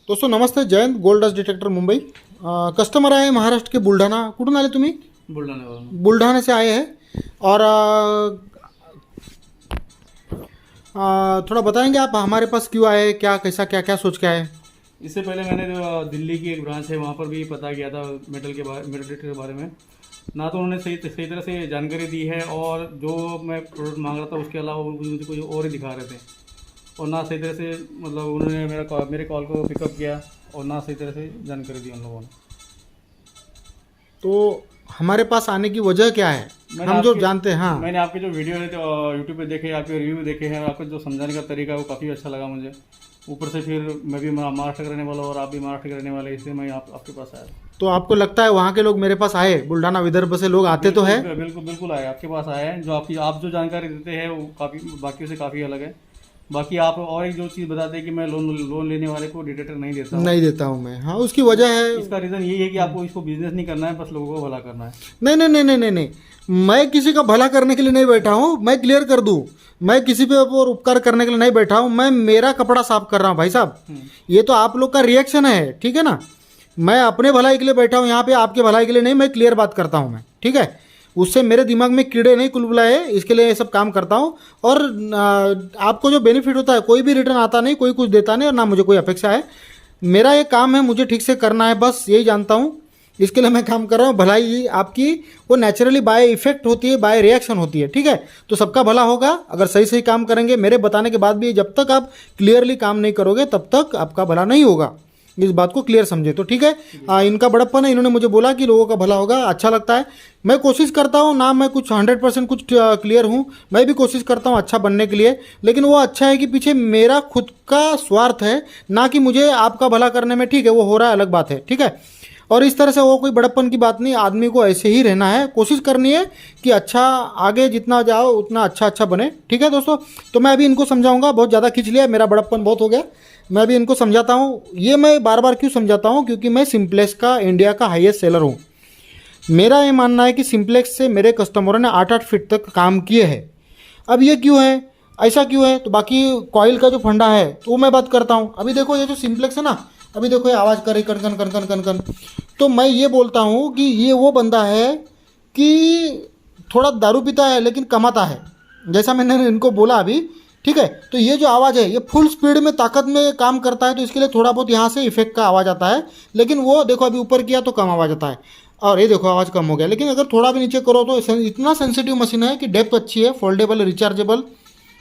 दोस्तों नमस्ते, Jayant gold dust detector Mumbai. Customer आहे महाराष्ट्र के बुलढाणा। कुठून आले तुम्ही? बुलढाण्यावरून। बुलढाणा से आए हैं और थोड़ा बताएंगे आप हमारे पास क्यों आए, क्या कैसा क्या क्या सोच के आए? इससे पहले मैंने जो दिल्ली की एक ब्रांच है वहाँ पर भी पता किया था मेटल डिटेक्टर के बारे में। ना तो उन्होंने सही तरह से जानकारी दी है और जो मैं प्रोडक्ट मांग रहा था उसके अलावा वो मुझे कुछ और ही दिखा रहे थे, और ना सही तरह से मतलब उन्होंने मेरे कॉल को पिकअप किया और ना सही तरह से जानकारी दी उन लोगों ने। तो हमारे पास आने की वजह क्या है, हम जो जानते हैं? हाँ, मैंने आपके जो वीडियो है तो यूट्यूब पे देखे, आपके रिव्यू देखे हैं, आपका जो समझाने का तरीका है वो काफ़ी अच्छा लगा मुझे। ऊपर से फिर मैं भी महाराष्ट्र का रहने वाला और आप भी महाराष्ट्र के रहने वाले, इसलिए मैं आपके पास आया। तो आपको लगता है वहाँ के लोग मेरे पास आए, बुलढाणा विदर्भ से लोग आते तो है? बिल्कुल बिल्कुल आए, आपके पास आए हैं। जो आप जो जानकारी देते हैं वो काफ़ी बाकियों से काफ़ी अलग है। बाकी आप और एक जो चीज़ बताते हैं कि मैं लोन लेने वाले को डिटेक्टर नहीं देता हूँ। नहीं देता हूँ मैं। हाँ, उसकी वजह है, इसका रीज़न यही है कि आपको इसको बिजनेस नहीं करना है, बस लोगों को भला करना है। नहीं नहीं नहीं नहीं नहीं नहीं, मैं किसी का भला करने के लिए नहीं बैठा हूँ। मैं क्लियर कर दूँ, मैं किसी पे और उपकार करने के लिए नहीं बैठा हूँ। मैं मेरा कपड़ा साफ कर रहा हूँ भाई साहब। ये तो आप लोग का रिएक्शन है, ठीक है ना? मैं अपने भलाई के लिए बैठा हूँ यहाँ पे, आपके भलाई के लिए नहीं। मैं क्लियर बात करता हूँ मैं, ठीक है? उससे मेरे दिमाग में कीड़े नहीं कुलबुलाए, इसके लिए ये सब काम करता हूँ। और आपको जो बेनिफिट होता है, कोई भी रिटर्न आता नहीं, कोई कुछ देता नहीं, और ना मुझे कोई अपेक्षा है। मेरा ये काम है, मुझे ठीक से करना है, बस यही जानता हूँ। इसके लिए मैं काम कर रहा हूँ। भलाई आपकी वो नेचुरली बाय इफेक्ट होती है, बाय रिएक्शन होती है, ठीक है? तो सबका भला होगा अगर सही सही काम करेंगे। मेरे बताने के बाद भी जब तक आप क्लियरली काम नहीं करोगे तब तक आपका भला नहीं होगा। इस बात को क्लियर समझे तो ठीक है। इनका बड़प्पन है, इन्होंने मुझे बोला कि लोगों का भला होगा, अच्छा लगता है। मैं कोशिश करता हूँ ना, मैं कुछ 100% कुछ क्लियर हूँ। मैं भी कोशिश करता हूँ अच्छा बनने के लिए, लेकिन वो अच्छा है कि पीछे मेरा खुद का स्वार्थ है, ना कि मुझे आपका भला करने में। ठीक है, वो हो रहा है, अलग बात है, ठीक है? और इस तरह से वो कोई बड़प्पन की बात नहीं। आदमी को ऐसे ही रहना है, कोशिश करनी है कि अच्छा आगे जितना जाओ उतना अच्छा अच्छा बने, ठीक है दोस्तों? तो मैं अभी इनको समझाऊंगा। बहुत ज़्यादा खींच लिया, मेरा बड़प्पन बहुत हो गया। मैं भी इनको समझाता हूँ। ये मैं बार बार क्यों समझाता हूँ? क्योंकि मैं सिंप्लेक्स का इंडिया का हाईएस्ट सेलर हूँ। मेरा ये मानना है कि सिंप्लेक्स से मेरे कस्टमरों ने 8-8 फीट तक काम किए हैं। अब ये क्यों है, ऐसा क्यों है? तो बाकी कॉइल का जो फंडा है तो मैं बात करता हूँ। अभी देखो ये जो सिंप्लेक्स है ना, अभी देखो ये आवाज़ करे कन कन कन कन कन कन। तो मैं ये बोलता हूँ कि ये वो बंदा है कि थोड़ा दारू पीता है लेकिन कमाता है, जैसा मैंने इनको बोला अभी, ठीक है? तो ये जो आवाज़ है ये फुल स्पीड में ताकत में काम करता है, तो इसके लिए थोड़ा बहुत यहाँ से इफेक्ट का आवाज़ आता है। लेकिन वो देखो अभी ऊपर किया तो कम आवाज़ आता है, और ये देखो आवाज़ कम हो गया। लेकिन अगर थोड़ा भी नीचे करो तो इतना सेंसिटिव मशीन है कि डेप्थ अच्छी है, फोल्डेबल, रिचार्जेबल,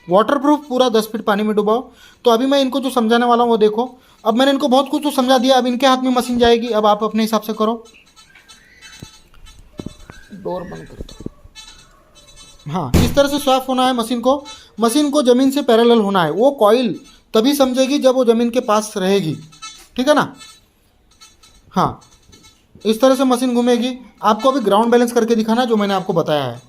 वाटरप्रूफ, पूरा 10 फीट पानी में डुबाओ। तो अभी मैं इनको जो समझाने वाला हूँ वो देखो। अब मैंने इनको बहुत कुछ तो समझा दिया, अब इनके हाथ में मशीन जाएगी। अब आप अपने हिसाब से करो। डोर बंद कर दो। हाँ, इस तरह से स्वैप होना है मशीन को। मशीन को ज़मीन से पैरेलल होना है। वो कॉइल तभी समझेगी जब वो ज़मीन के पास रहेगी, ठीक है ना? हाँ, इस तरह से मशीन घूमेगी। आपको अभी ग्राउंड बैलेंस करके दिखाना है जो मैंने आपको बताया है।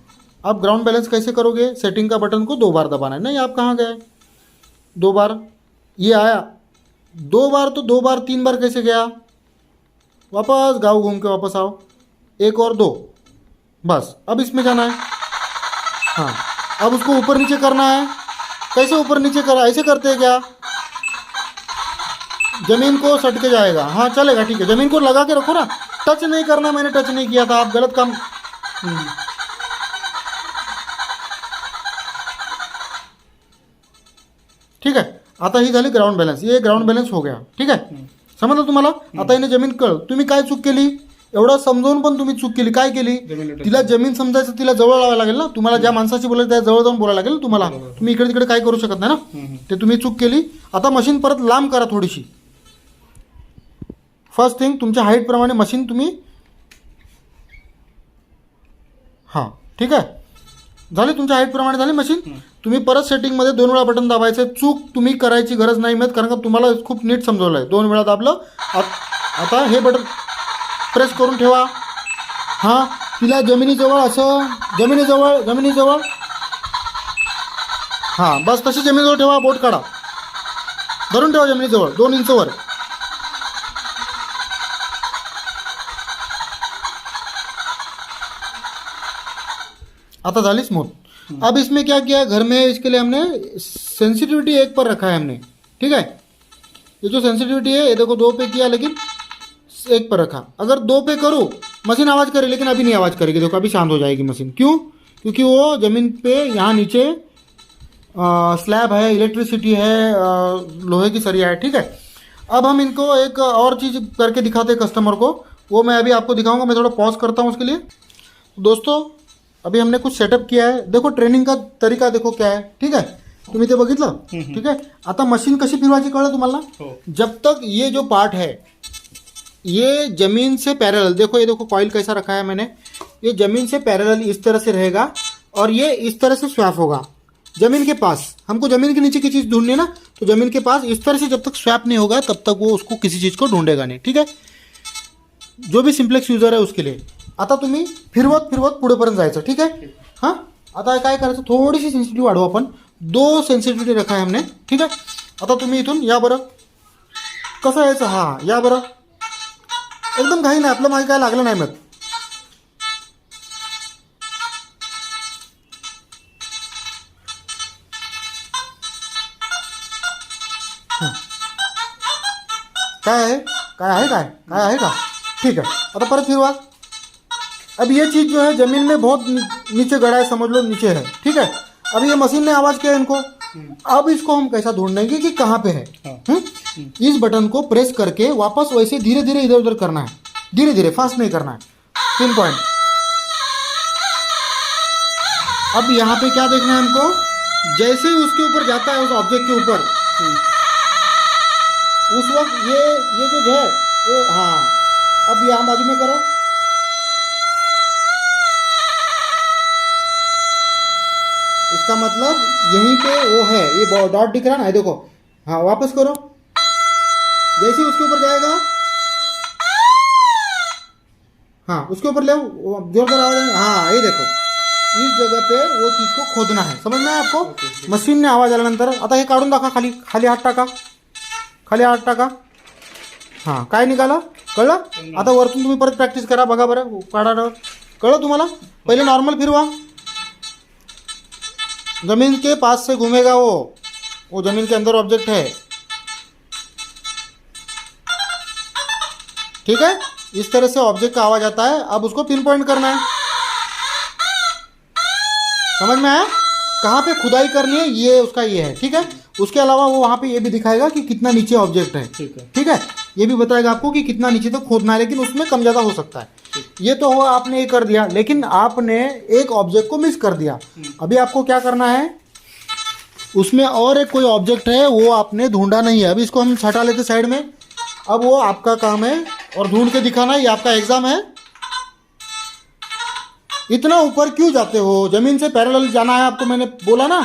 आप ग्राउंड बैलेंस कैसे करोगे? सेटिंग का बटन को 2 बार दबाना है। नहीं, आप कहाँ गए? 2 बार ये आया, 2 बार तो 2 बार, 3 बार कैसे गया? वापस गाँव घूम के वापस आओ, 1 और 2, बस। अब इसमें जाना है। हाँ, अब उसको ऊपर नीचे करना है। कैसे ऊपर नीचे करा? ऐसे करते हैं क्या? जमीन को सट के जाएगा। हाँ चलेगा, ठीक है। जमीन को लगा के रखो ना, टच नहीं करना। मैंने टच नहीं किया था, आप गलत काम। ठीक आहे, आता ही झाली ग्राउंड बॅलन्स. ये ग्राउंड बॅलन्स हो गया, ठीक आहे? समजलं तुम्हाला? आता हिने जमीन कळ. तुम्ही काय चूक केली? एवढं समजावून पण तुम्ही चूक केली. काय केली? तिला जमीन समजायचं, तिला जवळ लावायला लागेल ना. तुम्हाला ज्या माणसाची बोलायचं त्या जवळ जाऊन बोलायला लागेल तुम्हाला. तुम्ही इकडे तिकडे काय करू शकत नाही ना, ते तुम्ही चूक केली. आता मशीन परत लांब करा थोडीशी. फर्स्ट थिंग, तुमच्या हाईट प्रमाणे मशीन तुम्ही, हां ठीक आहे, झाली तुमच्या हाईट प्रमाणे झाली मशीन. तुम्ही परत सेटिंगमध्ये 2 वेळा बटन दाबायचं. चूक तुम्ही करायची गरज नाही माहीत, कारण का तुम्हाला खूप नीट समजवलं आहे. 2 वेळा दाबलं. आता हे बटन प्रेस करून ठेवा. हां, तिला जमिनीजवळ, असं जमिनीजवळ. हां, बस तशी जमिनीजवळ ठेवा. बोट काढा, धरून ठेवा जमिनीजवळ 2 इंच वर. आता झाली स्मूथ. अब इसमें क्या किया घर में, इसके लिए हमने सेंसिटिविटी 1 पर रखा है हमने, ठीक है? ये जो सेंसिटिविटी है ये देखो 2 पे किया लेकिन 1 पर रखा। अगर 2 पे करूँ मशीन आवाज़ करे, लेकिन अभी नहीं आवाज़ करेगी। देखो अभी शांत हो जाएगी मशीन। क्यों? क्योंकि वो ज़मीन पे यहाँ नीचे स्लैब है, इलेक्ट्रिसिटी है, लोहे की सरिया है। ठीक है, अब हम इनको एक और चीज़ करके दिखाते हैं कस्टमर को, वो मैं अभी आपको दिखाऊंगा। मैं थोड़ा पॉज करता हूँ उसके लिए। दोस्तों अभी हमने कुछ सेटअप किया है, देखो ट्रेनिंग का तरीका देखो क्या है। ठीक है, तुम्ही ते बघितलं? ठीक आहे, आता मशीन कशी फिरवायची कळलं तुम्हाला? हो. जब तक ये जो पार्ट है ये जमीन से पैरेलल, देखो ये देखो कॉइल कैसा रखा है मैंने, ये जमीन से पैरेलल इस तरह से रहेगा और ये इस तरह से स्वैप होगा जमीन के पास। हमको जमीन के नीचे की चीज़ ढूंढनी है ना, तो जमीन के पास इस तरह से जब तक स्वैप नहीं होगा तब तक वो उसको किसी चीज़ को ढूंढेगा नहीं। ठीक है, जो भी सिम्प्लेक्स यूजर आहे उसके लिए। आता तुम्ही फिरवत फिरवत पुढेपर्यंत जायचं। ठीक आहे, हां आता काय करायचं, थोडीशी सेन्सिटिव्हिटी वाढवू आपण। 2 सेन्सिटिव्हिटी रखा आहे हमने। ठीक आहे, आता तुम्ही इथून या बरं, कसं यायचं, हां या बरं, एकदम घाई नाही, आपलं मागे काय लागलं नाही मग। काय आहे, काय आहे, काय आहे का? ठीक आहे, आता परत फिरवा। अब ये चीज़ जो है ज़मीन में बहुत नीचे गड़ा है, समझ लो नीचे है। ठीक है, अब ये मशीन ने आवाज़ किया इनको, अब इसको हम कैसा ढूंढेंगे कि कहाँ पे है। इस बटन को प्रेस करके वापस वैसे धीरे धीरे इधर उधर करना है, धीरे धीरे, फास्ट नहीं करना है। Pin point. अब यहाँ पे क्या देखना है हमको, जैसे ही उसके ऊपर जाता है, उस ऑब्जेक्ट के ऊपर, उस वक्त ये जो है वो, हाँ अब यहाँ बाजू में करो, इसका मतलब यहीं पे वो है, ये डॉट दिख रहा है ना, देखो। हाँ वापस करो, जैसे उसके ऊपर जाएगा, हाँ उसके ऊपर ले, जोरदार आवाज है, हाँ ये देखो, इस जगह पे वो चीज को खोदना है। समझ में है आपको? मशीन ने आवाज आल्यानंतर आता हे काढून दाखवा, खाली खाली हात टाका, खाली हात टाका। हां काय निघालं, कळलं? आता वरतून तुम्ही परत प्रॅक्टिस करा, बघा बरं, काढा, कळलं तुम्हाला? पहिले नॉर्मल फिरवा, जमीन के पास से घूमेगा वो जमीन के अंदर ऑब्जेक्ट है। ठीक है, इस तरह से ऑब्जेक्ट का आवाज आता है। अब उसको पिन पॉइंट करना है। समझ में आया? कहाँ पे खुदाई करनी है, ये उसका ये है। ठीक है, उसके अलावा वो वहाँ पे ये भी दिखाएगा कि कितना नीचे ऑब्जेक्ट है। ठीक है, ये भी बताएगा आपको कि कितना नीचे तक खोदना है, लेकिन उसमें कम ज़्यादा हो सकता है। ये तो हुआ, आपने ये कर दिया, लेकिन आपने एक ऑब्जेक्ट को मिस कर दिया। अभी आपको क्या करना है, उसमें और एक कोई ऑब्जेक्ट है वो आपने ढूंढा नहीं है। अभी इसको हम हटा लेते साइड में। अब वो आपका काम है और ढूंढ के दिखाना, ये आपका एग्जाम है। इतना ऊपर क्यों जाते हो, जमीन से पैरेलल जाना है आपको, मैंने बोला ना।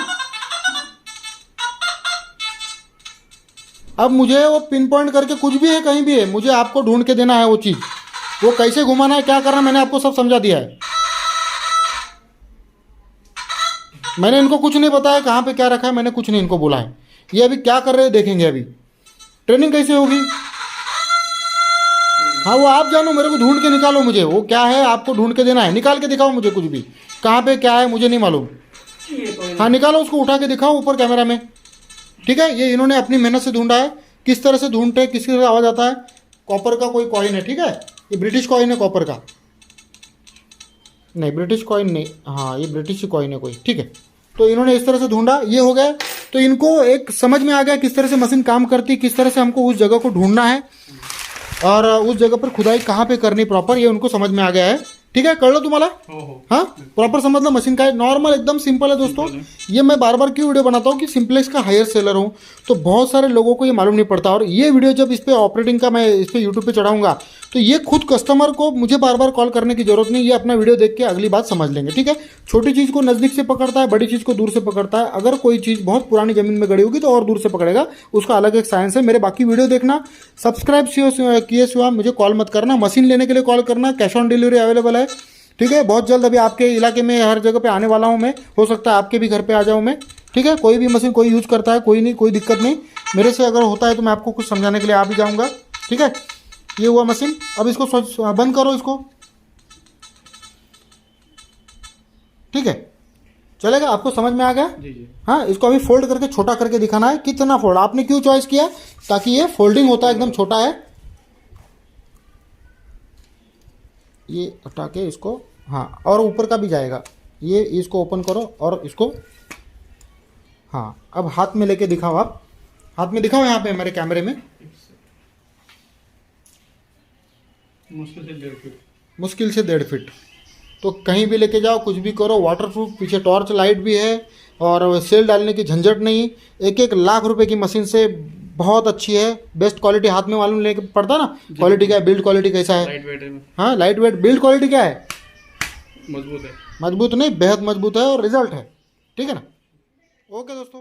अब मुझे वो पिन पॉइंट करके कुछ भी है, कहीं भी है, मुझे आपको ढूंढ के देना है वो चीज़। वो कैसे घुमाना है, क्या करना है, मैंने आपको सब समझा दिया है। मैंने इनको कुछ नहीं बताया कहाँ पे क्या रखा है, मैंने कुछ नहीं इनको बोला है। ये अभी क्या कर रहे हैं देखेंगे। अभी ट्रेनिंग कैसे होगी, हाँ वो आप जानो, मेरे को ढूंढ के निकालो, मुझे वो क्या है आपको ढूंढ के देना है। निकाल के दिखाओ मुझे, कुछ भी कहाँ पे क्या है मुझे नहीं मालूम। हाँ निकालो, उसको उठा के दिखाओ ऊपर कैमरा में। ठीक है, ये इन्होंने अपनी मेहनत से ढूंढा है। किस तरह से ढूंढते हैं, किस तरह से आवाज़ आता है। कॉपर का कोई कॉइन है, ठीक है, ये ब्रिटिश कॉइन है, कॉपर का नहीं, ब्रिटिश कॉइन नहीं, हाँ ये ब्रिटिश कॉइन है कोई। ठीक है, तो इन्होंने इस तरह से ढूंढा, ये हो गया। तो इनको एक समझ में आ गया किस तरह से मशीन काम करती, किस तरह से हमको उस जगह को ढूंढना है और उस जगह पर खुदाई कहाँ पे करनी प्रॉपर, ये उनको समझ में आ गया है। ठीक है, कळलं तुम्हाला? हाँ प्रॉपर समझ लो मशीन का है, नॉर्मल एकदम सिंपल है दोस्तों। ये मैं बार बार क्यों वीडियो बनाता हूँ कि सिंप्लेक्स का हायर सेलर हूँ, तो बहुत सारे लोगों को ये मालूम नहीं पड़ता। और ये वीडियो जब इस पर ऑपरेटिंग का मैं इस पर यूट्यूब पे चढ़ाऊंगा, तो ये खुद कस्टमर को मुझे बार बार कॉल करने की जरूरत नहीं, ये अपना वीडियो देख के अगली बात समझ लेंगे। ठीक है, छोटी चीज़ को नज़दीक से पकड़ता है, बड़ी चीज़ को दूर से पकड़ता है। अगर कोई चीज़ बहुत पुरानी ज़मीन में गड़ी होगी तो और दूर से पकड़ेगा, उसका अलग एक साइंस है। मेरे बाकी वीडियो देखना, सब्सक्राइब किए सिवा मुझे कॉल मत करना। मशीन लेने के लिए कॉल करना, कैश ऑन डिलीवरी अवेलेबल है। ठीक है, बहुत जल्द अभी आपके इलाके में हर जगह पे आने वाला हूँ मैं, हो सकता है आपके भी घर पे आ जाऊँ मैं। ठीक है, कोई भी मशीन कोई यूज़ करता है, कोई नहीं, कोई दिक्कत नहीं, मेरे से अगर होता है तो मैं आपको कुछ समझाने के लिए आ भी जाऊँगा। ठीक है, ये हुआ मशीन। अब इसको बंद करो इसको। ठीक है, चलेगा? आपको समझ में आ गया? जी जी। हाँ, इसको अभी फोल्ड करके छोटा करके दिखाना है। कितना फोल्ड आपने क्यों चॉइस किया? ताकि ये फोल्डिंग होता है, एकदम छोटा है। ये हटा के इसको, हाँ, और ऊपर का भी जाएगा। ये इसको ओपन करो और इसको, हाँ, अब हाथ में लेके दिखाओ। आप हाथ में दिखाओ यहाँ पे हमारे कैमरे में। मुश्किल से 1.5 फीट। मुश्किल से 1.5 फीट। तो कहीं भी लेके जाओ, कुछ भी करो, वाटरप्रूफ, पीछे टॉर्च लाइट भी है और सेल डालने की झंझट नहीं। 1-1 लाख रुपए की मशीन से बहुत अच्छी है, बेस्ट क्वालिटी। हाथ में मालूम लेके पड़ता ना क्वालिटी क्या है, बिल्ड क्वालिटी कैसा है। लाइट वेट है, हाँ, लाइट वेट, बिल्ड क्वालिटी क्या है, मजबूत है। मजबूत नहीं, बेहद मजबूत है और रिजल्ट है। ठीक है ना? ओके दोस्तों।